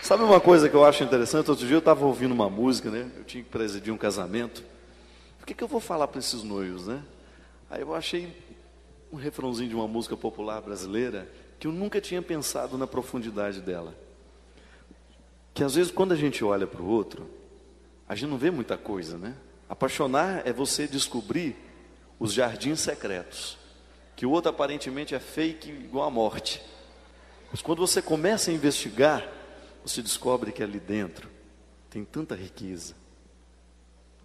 Sabe uma coisa que eu acho interessante? Outro dia eu estava ouvindo uma música, né? Eu tinha que presidir um casamento. O que eu vou falar para esses noivos, né? Aí eu achei um refrãozinho de uma música popular brasileira que eu nunca tinha pensado na profundidade dela. Que às vezes quando a gente olha para o outro, a gente não vê muita coisa, né? Apaixonar é você descobrir os jardins secretos, que o outro aparentemente é fake igual a morte. Mas quando você começa a investigar, você descobre que ali dentro tem tanta riqueza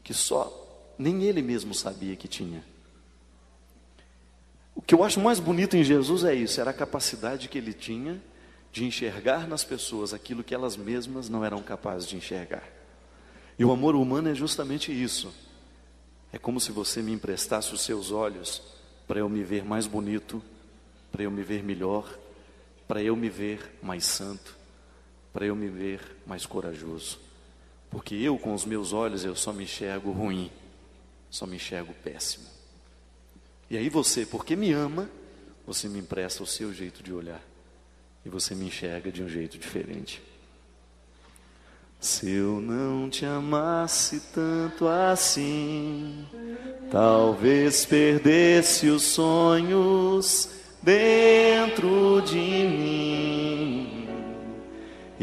que só nem ele mesmo sabia que tinha. O que eu acho mais bonito em Jesus é isso, era a capacidade que ele tinha de enxergar nas pessoas aquilo que elas mesmas não eram capazes de enxergar. E o amor humano é justamente isso. É como se você me emprestasse os seus olhos para eu me ver mais bonito, para eu me ver melhor, para eu me ver mais santo, para eu me ver mais corajoso. Porque eu, com os meus olhos, eu só me enxergo ruim, só me enxergo péssimo. E aí você, porque me ama, você me empresta o seu jeito de olhar. E você me enxerga de um jeito diferente. Se eu não te amasse tanto assim, talvez perdesse os sonhos dentro de mim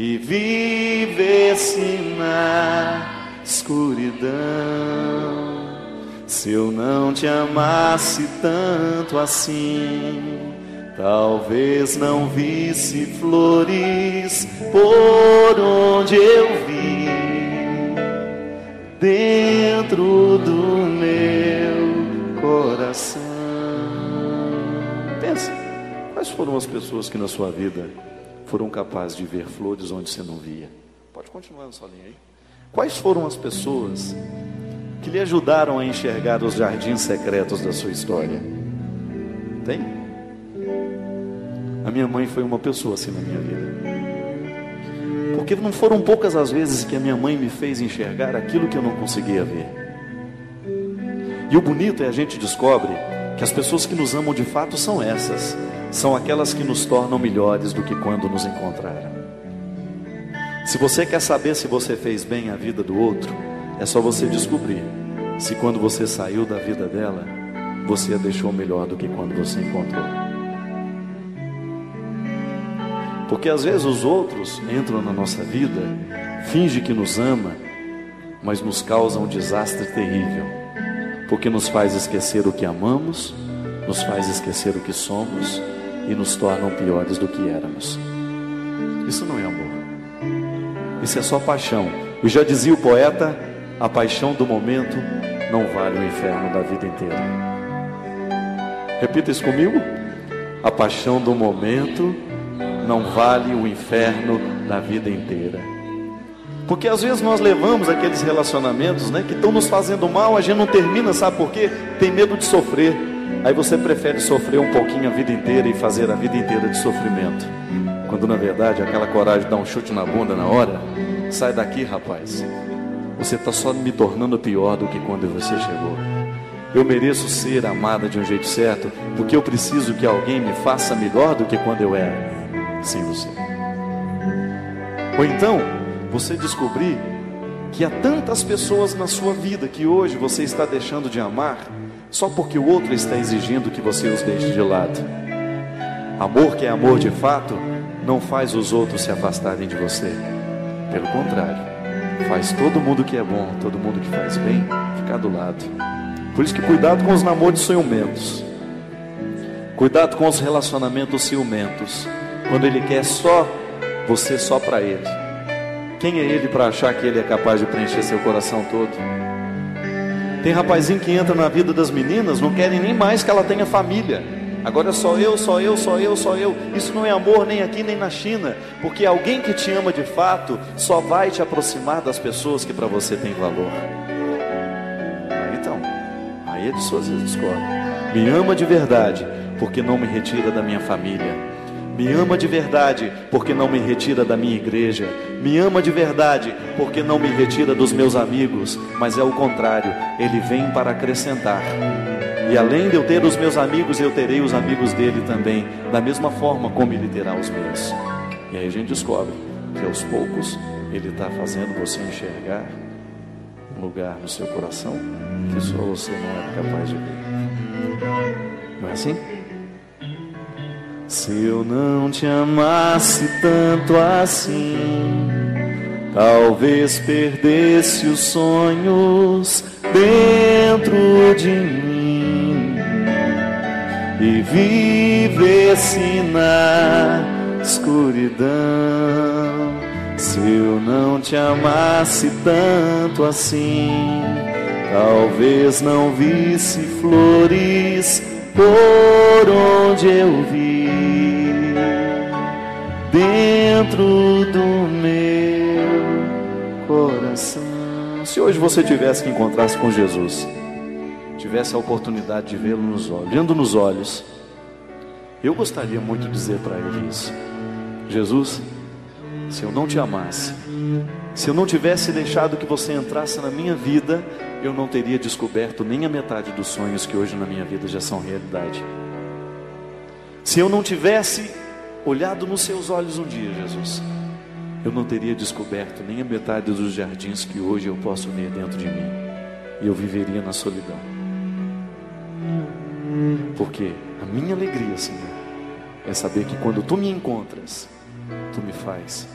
e vivesse na escuridão. Se eu não te amasse tanto assim, talvez não visse flores por onde eu vi, dentro do meu coração. Pensa, quais foram as pessoas que na sua vida foram capazes de ver flores onde você não via? Pode continuar na sua linha aí. Quais foram as pessoas que lhe ajudaram a enxergar os jardins secretos da sua história? Tem? A minha mãe foi uma pessoa assim na minha vida. Porque não foram poucas as vezes que a minha mãe me fez enxergar aquilo que eu não conseguia ver. E o bonito é a gente descobre que as pessoas que nos amam de fato são essas. São aquelas que nos tornam melhores do que quando nos encontraram. Se você quer saber se você fez bem a vida do outro, é só você descobrir se quando você saiu da vida dela, você a deixou melhor do que quando você encontrou. Porque às vezes os outros entram na nossa vida, fingem que nos ama, mas nos causam um desastre terrível. Porque nos faz esquecer o que amamos, nos faz esquecer o que somos e nos tornam piores do que éramos. Isso não é amor. Isso é só paixão. E já dizia o poeta, a paixão do momento não vale o inferno da vida inteira. Repita isso comigo. A paixão do momento não vale o inferno da vida inteira. Porque às vezes nós levamos aqueles relacionamentos, né, que estão nos fazendo mal, a gente não termina, sabe por quê? Tem medo de sofrer. Aí você prefere sofrer um pouquinho a vida inteira e fazer a vida inteira de sofrimento. Quando na verdade aquela coragem de dar um chute na bunda na hora, sai daqui, rapaz. Você está só me tornando pior do que quando você chegou. Eu mereço ser amada de um jeito certo, porque eu preciso que alguém me faça melhor do que quando eu era sem você. Ou então, você descobrir que há tantas pessoas na sua vida que hoje você está deixando de amar, só porque o outro está exigindo que você os deixe de lado. Amor que é amor de fato, não faz os outros se afastarem de você. Pelo contrário, faz todo mundo que é bom, todo mundo que faz bem, ficar do lado. Por isso que cuidado com os namoros ciumentos. Cuidado com os relacionamentos ciumentos. Quando ele quer só você, só para ele. Quem é ele para achar que ele é capaz de preencher seu coração todo? Tem rapazinho que entra na vida das meninas, não querem nem mais que ela tenha família. Agora é só eu, só eu, só eu, só eu. Isso não é amor nem aqui nem na China. Porque alguém que te ama de fato só vai te aproximar das pessoas que para você tem valor. Então, aí é de suas vezes discorda. Me ama de verdade, porque não me retira da minha família. Me ama de verdade, porque não me retira da minha igreja. Me ama de verdade, porque não me retira dos meus amigos. Mas é o contrário, ele vem para acrescentar. E além de eu ter os meus amigos, eu terei os amigos dele também, da mesma forma como ele terá os meus. E aí a gente descobre que aos poucos Ele está fazendo você enxergar um lugar no seu coração que só você não era capaz de ver. Não é assim? Se eu não te amasse tanto assim, talvez perdesse os sonhos dentro de mim e vivesse na escuridão. Se eu não te amasse tanto assim, talvez não visse flores por onde eu vi, dentro do meu coração. Se hoje você tivesse que encontrar-se com Jesus, tivesse a oportunidade de vê-lo nos olhos, olhando nos olhos, eu gostaria muito de dizer para ele isso: Jesus, se eu não te amasse, se eu não tivesse deixado que você entrasse na minha vida, eu não teria descoberto nem a metade dos sonhos que hoje na minha vida já são realidade. Se eu não tivesse olhado nos seus olhos um dia, Jesus, eu não teria descoberto nem a metade dos jardins que hoje eu posso ver dentro de mim, e eu viveria na solidão. Porque a minha alegria, Senhor, é saber que quando tu me encontras, tu me faz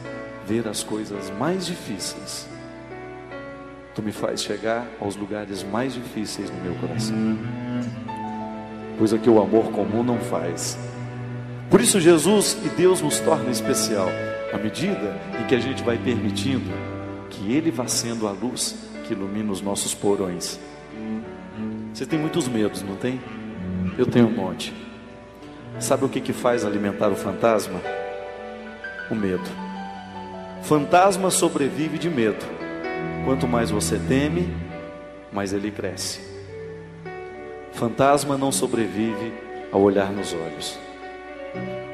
ver as coisas mais difíceis, tu me faz chegar aos lugares mais difíceis no meu coração, coisa que o amor comum não faz. Por isso Jesus e Deus nos torna especial à medida em que a gente vai permitindo que Ele vá sendo a luz que ilumina os nossos porões. Você tem muitos medos, não tem? Eu tenho um monte. Sabe o que faz alimentar o fantasma? O medo. Fantasma sobrevive de medo. Quanto mais você teme, mais ele cresce. Fantasma não sobrevive ao olhar nos olhos.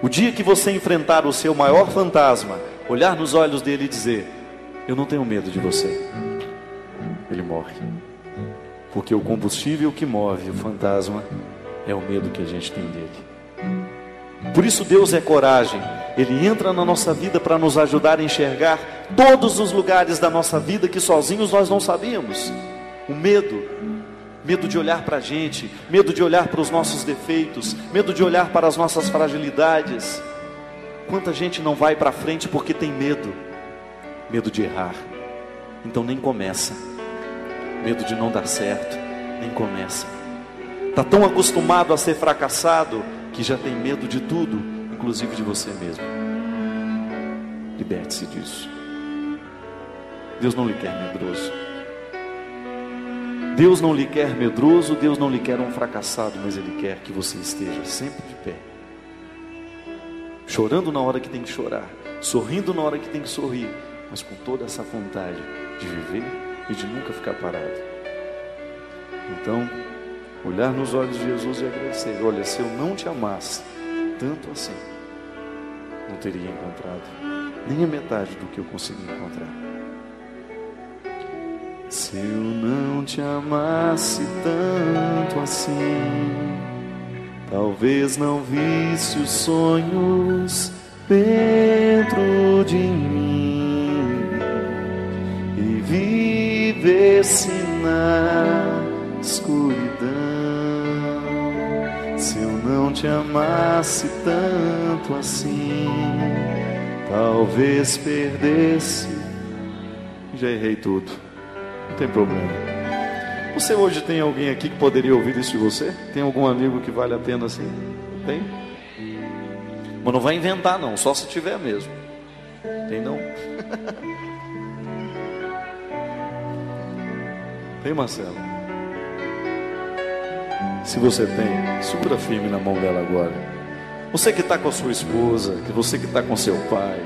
O dia que você enfrentar o seu maior fantasma, olhar nos olhos dele e dizer: eu não tenho medo de você, ele morre. Porque o combustível que move o fantasma é o medo que a gente tem dele. Por isso Deus é coragem. Ele entra na nossa vida para nos ajudar a enxergar todos os lugares da nossa vida que sozinhos nós não sabíamos. O medo, medo de olhar para a gente, medo de olhar para os nossos defeitos, medo de olhar para as nossas fragilidades. Quanta gente não vai para frente porque tem medo, medo de errar, então nem começa. Medo de não dar certo, nem começa. Está tão acostumado a ser fracassado que já tem medo de tudo, inclusive de você mesmo. Liberte-se disso. Deus não lhe quer medroso. Deus não lhe quer medroso, Deus não lhe quer um fracassado, mas Ele quer que você esteja sempre de pé, chorando na hora que tem que chorar, sorrindo na hora que tem que sorrir, mas com toda essa vontade de viver e de nunca ficar parado. Então, olhar nos olhos de Jesus e agradecer: olha, se eu não te amasse tanto assim, não teria encontrado nem a metade do que eu consegui encontrar. Se eu não te amasse tanto assim, talvez não visse os sonhos dentro de mim e vivesse na escuridão. Se eu não te amasse tanto assim, talvez perdesse. Já errei tudo, não tem problema. Você hoje tem alguém aqui que poderia ouvir isso de você? Tem algum amigo que vale a pena assim? Tem? Mas não vai inventar não, só se tiver mesmo. Tem não? Tem, Marcelo? Se você tem, segura firme na mão dela agora. Você que está com a sua esposa, você que está com seu pai,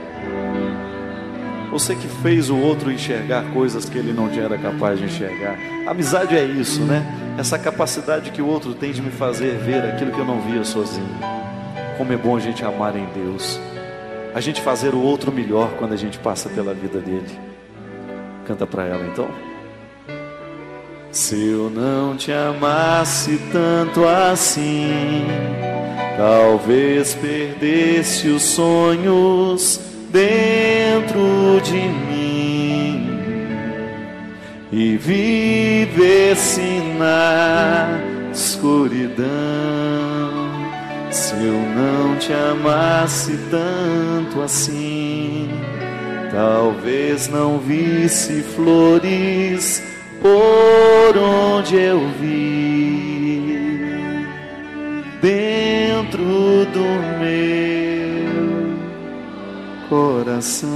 você que fez o outro enxergar coisas que ele não era capaz de enxergar. Amizade é isso, né? Essa capacidade que o outro tem de me fazer ver aquilo que eu não via sozinho. Como é bom a gente amar em Deus, a gente fazer o outro melhor quando a gente passa pela vida dele. Canta para ela então. Se eu não te amasse tanto assim, talvez perdesse os sonhos dentro de mim e vivesse na escuridão. Se eu não te amasse tanto assim, talvez não visse flores por onde eu vi, dentro do meu coração.